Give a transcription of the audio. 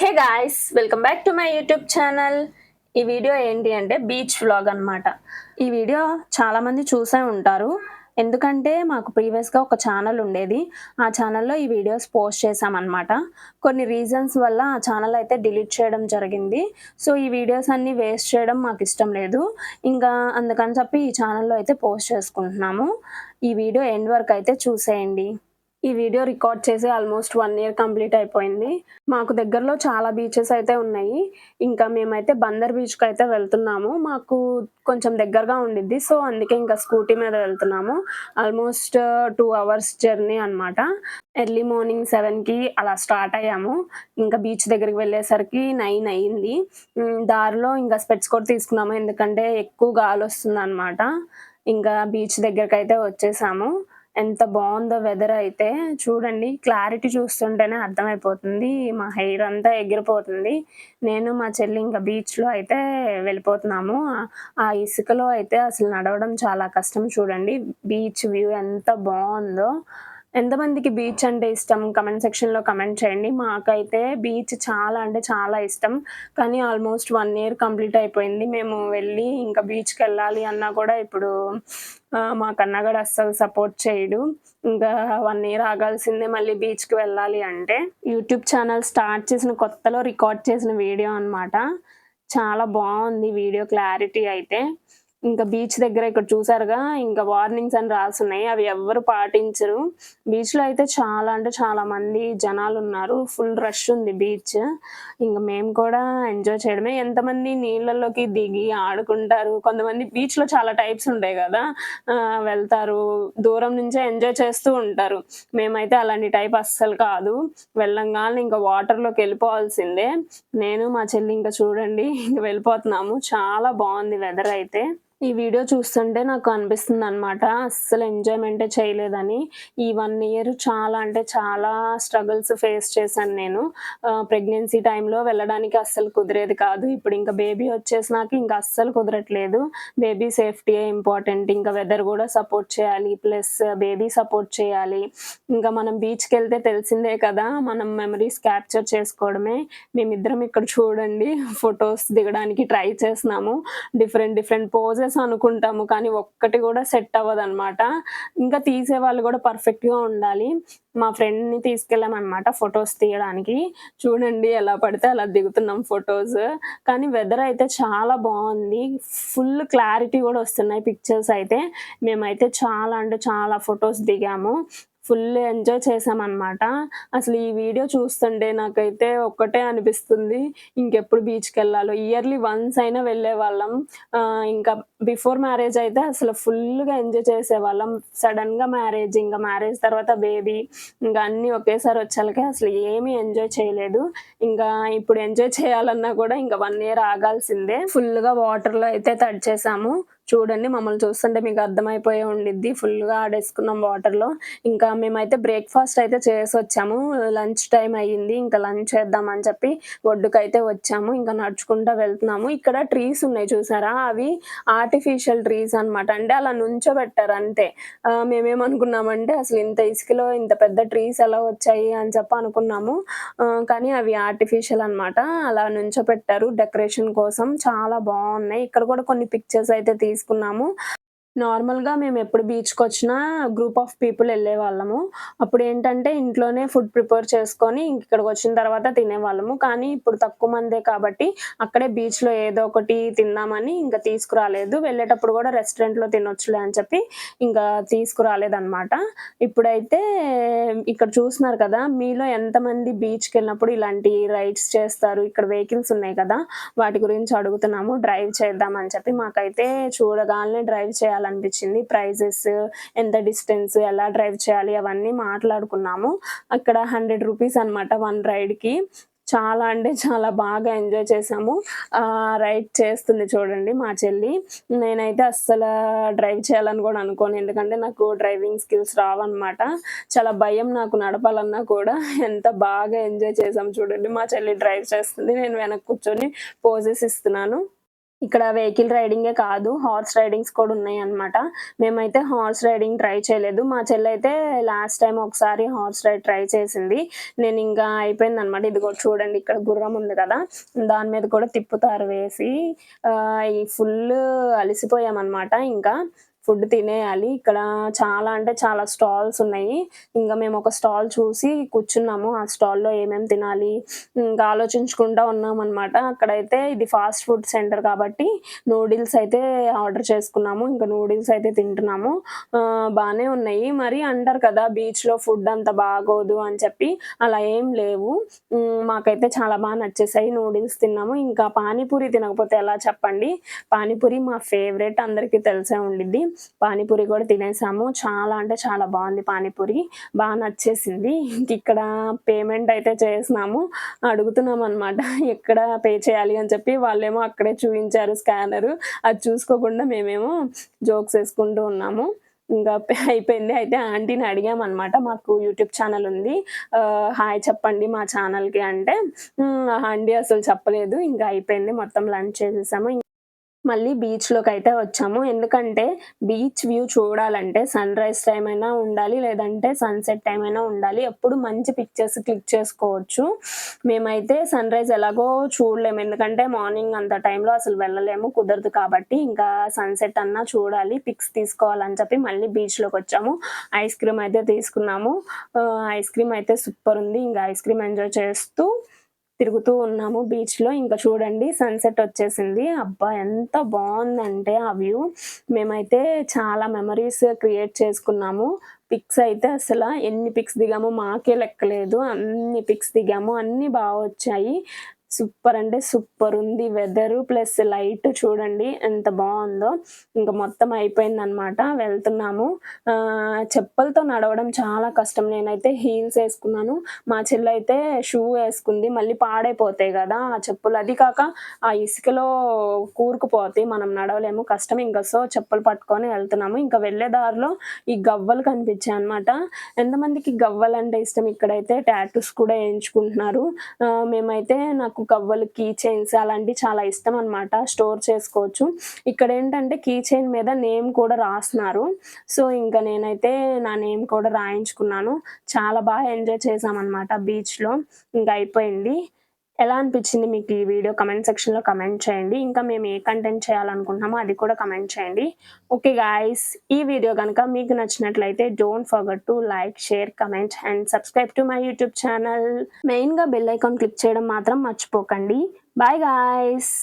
Hey guys, welcome back to my YouTube channel. ఈ video ఏంటి అంటే బీచ్ వ్లాగ్ అనమాట. ఈ వీడియో చాలామంది చూసే ఉంటారు. ఎందుకంటే మాకు ప్రీవియస్‌గా ఒక ఛానల్ ఉండేది. ఆ ఛానల్‌లో ఈ వీడియోస్ పోస్ట్ చేశామనమాట. కొన్ని రీజన్స్ వల్ల ఆ ఛానల్ అయితే డిలీట్ చేయడం జరిగింది. సో, ఈ వీడియోస్ అన్నీ వేస్ట్ చేయడం మాకిష్టం లేదు. ఇంకా అందుకని చెప్పి ఈ ఛానల్‌లో అయితే పోస్ట్ చేసుకుంటున్నాము. ఈ వీడియో ఎండ్ వరకు అయితే చూసేయండి. ఈ వీడియో రికార్డ్ చేసి ఆల్మోస్ట్ 1 ఇయర్ కంప్లీట్ అయిపోయింది. మాకు దగ్గరలో చాలా బీచెస్ అయితే ఉన్నాయి. ఇంకా మేమైతే బందర్ బీచ్‌కైతే వెళ్తున్నాము. మాకు కొంచెం దగ్గరగా ఉండిద్ది. సో, అందుకే ఇంకా స్కూటీ మీద వెళ్తున్నాము. ఆల్మోస్ట్ 2 అవర్స్ జర్నీ అనమాట. ఎర్లీ మార్నింగ్ 7కి అలా స్టార్ట్ అయ్యాము. ఇంకా బీచ్ దగ్గరికి వెళ్ళేసరికి 9 అయింది. దారిలో ఇంకా స్పెట్స్ కూడా తీసుకున్నాము. ఎందుకంటే ఎక్కువ గాలొస్తుందనమాట. ఇంకా బీచ్ దగ్గరకైతే వచ్చేసాము. ఎంత బావుందో వెదర్ అయితే. చూడండి, క్లారిటీ చూస్తుంటేనే అర్థమైపోతుంది. మా హెయిర్ అంతా ఎగిరిపోతుంది. నేను మా చెల్లి ఇంకా బీచ్‌లో అయితే వెళ్ళిపోతున్నాము. ఆ ఇసుకలో అయితే అసలు నడవడం చాలా కష్టం. చూడండి, బీచ్ వ్యూ ఎంత బావుందో. ఎంతమందికి బీచ్ అంటే ఇష్టం? కమెంట్ సెక్షన్‌లో కమెంట్ చేయండి. మాకైతే బీచ్ చాలా అంటే చాలా ఇష్టం. కానీ ఆల్మోస్ట్ 1 ఇయర్ కంప్లీట్ అయిపోయింది. మేము వెళ్ళి ఇంకా బీచ్‌కెళ్ళాలి అన్నా కూడా ఇప్పుడు మా కన్నగాడు అస్సలు సపోర్ట్ చేయడు. ఇంకా 1 ఇయర్ ఆగాల్సిందే మళ్ళీ బీచ్‌కి వెళ్ళాలి అంటే. యూట్యూబ్ ఛానల్ స్టార్ట్ చేసిన కొత్తలో రికార్డ్ చేసిన వీడియో అనమాట. చాలా బావుంది వీడియో క్లారిటీ అయితే. ఇంకా బీచ్ దగ్గర ఇక్కడ చూసారుగా, ఇంకా వార్నింగ్స్ అని రాసున్నాయి. అవి ఎవ్వరు పాటించరు. బీచ్‌లో అయితే చాలా అంటే చాలా మంది జనాలున్నారు. ఫుల్ రష్ ఉంది బీచ్. ఇంక మేము కూడా ఎంజాయ్ చేయడమే. ఎంతమంది నీళ్ళలోకి దిగి ఆడుకుంటారు. కొంతమంది బీచ్‌లో చాలా టైప్స్ ఉంటాయి గదా! వెళ్తారు. దూరం నుంచే ఎంజాయ్ చేస్తూ ఉంటారు. మేమైతే అలాంటి టైప్ అస్సలు కాదు. వెళ్ళంగాల్నే ఇంక వాటర్‌లోకెళ్ళిపోవాల్సిందే. నేను మా చెల్లి ఇంక చూడండి ఇంక వెళ్ళిపోతున్నాము. చాలా బావుంది వెదర్ అయితే. ఈ వీడియో చూస్తుంటే నాకు అనిపిస్తుందనమాట, అస్సలు ఎంజాయ్‌మెంటే చేయలేదని. ఈ 1 ఇయర్ చాలా అంటే చాలా స్ట్రగుల్స్ ఫేస్ చేశాను నేను. ప్రెగ్నెన్సీ టైంలో వెళ్ళడానికి అస్సలు కుదిరేది కాదు. ఇప్పుడు ఇంకా బేబీ వచ్చేసినాక ఇంకా అస్సలు కుదరట్లేదు. బేబీ సేఫ్టీయే ఇంపార్టెంట్. ఇంకా వెదర్ గూడా సపోర్ట్ చేయాలి. ప్లస్ బేబీ సపోర్ట్ చేయాలి. ఇంకా మనం బీచ్‌కెళ్తే తెలిసిందే కదా! మనం మెమరీస్ క్యాప్చర్ చేసుకోవడమే. మేమిద్దరం ఇక్కడ చూడండి ఫోటోస్ దిగడానికి ట్రై చేస్తున్నాము. డిఫరెంట్ పోజెస్ అనుకుంటాము. కానీ ఒక్కటి గూడా సెట్ అవ్వదనమాట. ఇంకా తీసేవాళ్ళు గూడా పర్ఫెక్ట్‌గా ఉండాలి. మా ఫ్రెండ్‌ని తీసుకెళ్ళామనమాట ఫోటోస్ తీయడానికి. చూడండి, ఎలా పడితే అలా దిగుతున్నాం ఫోటోస్. కానీ వెదర్ అయితే చాలా బావుంది. ఫుల్ క్లారిటీ గూడా వస్తున్నాయి పిక్చర్స్ అయితే. మేమైతే చాలా అంటే చాలా ఫోటోస్ దిగాము. ఫుల్ ఎంజాయ్ చేశామనమాట. అసలు ఈ వీడియో చూస్తుంటే నాకైతే ఒక్కటే అనిపిస్తుంది, ఇంకెప్పుడు బీచ్‌కెళ్ళాలో. ఇయర్‌లీ వన్స్ అయినా వెళ్ళేవాళ్ళం. ఇంకా బిఫోర్ మ్యారేజ్ అయితే అసలు ఫుల్‌గా ఎంజాయ్ చేసేవాళ్ళం. సడెన్‌గా మ్యారేజ్, ఇంక మ్యారేజ్ తర్వాత బేబీ, ఇంక అన్నీ ఒకేసారి వచ్చాలకే అసలు ఏమీ ఎంజాయ్ చేయలేదు. ఇంకా ఇప్పుడు ఎంజాయ్ చేయాలన్నా కూడా ఇంక 1 ఇయర్ ఆగాల్సిందే. ఫుల్‌గా వాటర్‌లో అయితే తడిచేసాము. చూడండి, మమ్మల్ని చూస్తుంటే మీకు అర్థమైపోయే ఉండిద్ది. ఫుల్‌గా ఆడేసుకున్నాం వాటర్‌లో. ఇంకా మేమైతే బ్రేక్‌ఫాస్ట్ అయితే చేసొచ్చాము. లంచ్ టైమ్ అయ్యింది. ఇంకా లంచ్ చేద్దామని చెప్పి ఒడ్డుకైతే వచ్చాము. ఇంకా నడుచుకుంటా వెళ్తున్నాము. ఇక్కడ ట్రీస్ ఉన్నాయి చూసారా? అవి ఆర్టిఫిషియల్ ట్రీస్ అనమాట. అంటే అలా నుంచోబెట్టారు అంతే. మేమేమనుకున్నామంటే అసలు ఇంత ఇసుకలో ఇంత పెద్ద ట్రీస్ ఎలా వచ్చాయి అని చెప్పి అనుకున్నాము. కానీ అవి ఆర్టిఫిషియల్ అనమాట. అలా నుంచోపెట్టారు డెకరేషన్ కోసం. చాలా బావున్నాయి. ఇక్కడ కూడా కొన్ని పిక్చర్స్ అయితే తీసుకున్నాము. నార్మల్‌గా మేమెప్పుడు బీచ్‌కొచ్చినా గ్రూప్ ఆఫ్ పీపుల్ ఎళ్ళేవాళ్ళము. అప్పుడేంటంటే ఇంట్లోనే ఫుడ్ ప్రిపేర్ చేసుకొని ఇంకిక్కడికొచ్చిన తర్వాత తినేవాళ్ళము. కానీ ఇప్పుడు తక్కువ మందే కాబట్టి అక్కడే బీచ్‌లో ఏదో ఒకటి తిందామని ఇంక తీసుకురాలేదు. వెళ్ళేటప్పుడు గూడా రెస్టారెంట్‌లో తినొచ్చులే అని చెప్పి ఇంకా తీసుకురాలేదనమాట. ఇప్పుడైతే ఇక్కడ చూస్తున్నారు కదా! మీలో ఎంతమంది బీచ్‌కెళ్ళినప్పుడు ఇలాంటి రైడ్స్ చేస్తారు? ఇక్కడ వెహికల్స్ ఉన్నాయి కదా! వాటి గురించి అడుగుతున్నాము. డ్రైవ్ చేద్దామని చెప్పి మాకైతే చూడగానే డ్రైవ్ చేయాలనిపించింది. ప్రైజెస్, ఎంత డిస్టెన్స్, ఎలా డ్రైవ్ చేయాలి అవన్నీ మాట్లాడుకున్నాము. అక్కడ రూ. 100 అనమాట 1 రైడ్‌కి. చాలా అంటే చాలా బాగా ఎంజాయ్ చేశాము. రైడ్ చేస్తుంది చూడండి మా చెల్లి. నేనైతే అస్సల డ్రైవ్ చేయాలని గూడా అనుకోను. ఎందుకంటే నాకు డ్రైవింగ్ స్కిల్స్ రావన్నమాట. చాలా భయం నాకు నడపాలన్నా కూడా. ఎంత బాగా ఎంజాయ్ చేశాం చూడండి. మా చెల్లి డ్రైవ్ చేస్తుంది. నేను వెనక కూర్చొని పోజెస్ ఇస్తున్నాను. ఇక్కడ వెహికల్ రైడింగే కాదు, హార్స్ రైడింగ్స్ కూడా ఉన్నాయన్నమాట. మేమైతే హార్స్ రైడింగ్ ట్రై చేయలేదు. మా చెల్లయితే లాస్ట్ టైమ్ ఒకసారి హార్స్ రైడ్ ట్రై చేసింది. నేనింకా అయిపోయిందనమాట. ఇదిగో చూడండి, ఇక్కడ గుర్రం ఉంది కదా! దాని మీద కూడా తిప్పుతారు వేసి. ఈ ఫుల్లు అలిసిపోయామనమాట ఇంకా. ఫుడ్ తినేయాలి. ఇక్కడ చాలా అంటే చాలా స్టాల్స్ ఉన్నాయి. ఇంక మేము ఒక స్టాల్ చూసి కూర్చున్నాము. ఆ స్టాల్‌లో ఏమేమి తినాలి ఇంకా ఆలోచించుకుంటా ఉన్నామనమాట. అక్కడైతే ఇది ఫాస్ట్ ఫుడ్ సెంటర్ కాబట్టి నూడిల్స్ అయితే ఆర్డర్ చేసుకున్నాము. ఇంక నూడిల్స్ అయితే తింటున్నాము. బానే ఉన్నాయి. మరి అంటారు కదా బీచ్‌లో ఫుడ్ అంత బాగోదు అని చెప్పి, అలా ఏం లేవు. మాకైతే చాలా నచ్చేసాయి. నూడిల్స్ తిన్నాము. ఇంకా పానీపూరి తినకపోతే ఎలా చెప్పండి. పానీపూరి మా ఫేవరెట్, అందరికీ తెలిసే ఉండిద్ది. పానీపూరి కూడా తినేసాము. చాలా అంటే చాలా బాగుంది పానీపూరి. నచ్చేసింది. ఇంకిక్కడ పేమెంట్ అయితే చేసినాము. అడుగుతున్నామనమాట ఎక్కడ పే చేయాలి అని చెప్పి. వాళ్ళేమో అక్కడే చూయించారు స్కానరు. అది చూసుకోకుండా మేమేమో జోక్స్ ఏసుకుంటూ ఉన్నాము. ఇంకా అయిపోయింది. అయితే ఆంటీని అడిగామనమాట. మాకు యూట్యూబ్ ఛానల్ ఉంది. హాయ్ చెప్పండి మా ఛానల్‌కి అంటే, ఆంటీ అసలు చెప్పలేదు. ఇంకా అయిపోయింది. మొత్తం లంచ్ చేసేసాము. మళ్ళీ బీచ్‌లోకైతే వచ్చాము. ఎందుకంటే బీచ్ వ్యూ చూడాలంటే సన్‌రైజ్ టైమ్ అయినా ఉండాలి, లేదంటే సన్‌సెట్ టైమ్ అయినా ఉండాలి. అప్పుడు మంచి పిక్చర్స్ క్లిక్ చేసుకోవచ్చు. మేమైతే సన్‌రైజ్ ఎలాగో చూడలేము. ఎందుకంటే మార్నింగ్ అంత టైంలో అసలు వెళ్ళలేము, కుదరదు కాబట్టి ఇంకా సన్‌సెట్ అన్నా చూడాలి, పిక్స్ తీసుకోవాలని చెప్పి మళ్ళీ బీచ్‌లోకొచ్చాము. ఐస్ క్రీమ్ అయితే తీసుకున్నాము. ఐస్ క్రీమ్ అయితే సూపర్ ఉంది. ఇంకా ఐస్ క్రీమ్ ఎంజాయ్ చేస్తూ తిరుగుతూ ఉన్నాము బీచ్‌లో. ఇంకా చూడండి సన్‌సెట్ వచ్చేసింది. అబ్బా! ఎంత బావుందంటే ఆ వ్యూ. మేమైతే చాలా మెమోరీస్ క్రియేట్ చేసుకున్నాము. పిక్స్ అయితే అసల ఎన్ని పిక్స్ దిగామో మాకే లెక్కలేదు. అన్ని పిక్స్ దిగాము. అన్నీ వచ్చాయి. సూపర్ అంటే సూపర్ ఉంది. వెదరు ప్లస్ లైట్ చూడండి ఎంత బావుందో. ఇంక మొత్తం అయిపోయిందనమాట. వెళ్తున్నాము. చెప్పులతో నడవడం చాలా కష్టం. నేనైతే హీల్స్ ఏసుకున్నాను. మా చెల్లయితే షూ ఏసుకుంది. మళ్ళీ పాడైపోతాయి గదా ఆ చెప్పులు. అది కాక ఆ ఇసుకలో కూరుకుపోతాయి. మనం నడవలేము, కష్టం. సో, చెప్పులు పట్టుకొని వెళ్తున్నాము. ఇంకా వెళ్ళే దారిలో ఈ గవ్వలు కనిపించాయనమాట. ఎంతమందికి గవ్వలంటే ఇష్టం? ఇక్కడైతే టాటూస్ కూడా ఏయించుకుంటున్నారు. మేమైతే నాకు గవ్వలు, కీ చైన్స్ అలాంటివి చాలా ఇష్టం అనమాట. స్టోర్ చేసుకోవచ్చు. ఇక్కడేంటంటే కీ చైన్ మీద నేమ్ కూడా రాస్తున్నారు. సో, ఇంక నేనైతే నా నేమ్ కూడా రాయించుకున్నాను. చాలా ఎంజాయ్ చేశామనమాట బీచ్‌లో. ఇంక అయిపోయింది. ఎలా అనిపించింది మీకు ఈ వీడియో? కమెంట్ సెక్షన్‌లో కమెంట్ చేయండి. ఇంకా మేము ఏ కంటెంట్ చేయాలనుకుంటున్నామో అది కూడా కమెంట్ చేయండి. ఓకే గైస్, ఈ వీడియో గనుక మీకు నచ్చినట్లయితే don't forget to like, share, comment and subscribe to my YouTube channel. మెయిన్‌గా బెల్ ఐకాన్ క్లిక్ చేయడం మాత్రం మర్చిపోకండి. Bye guys.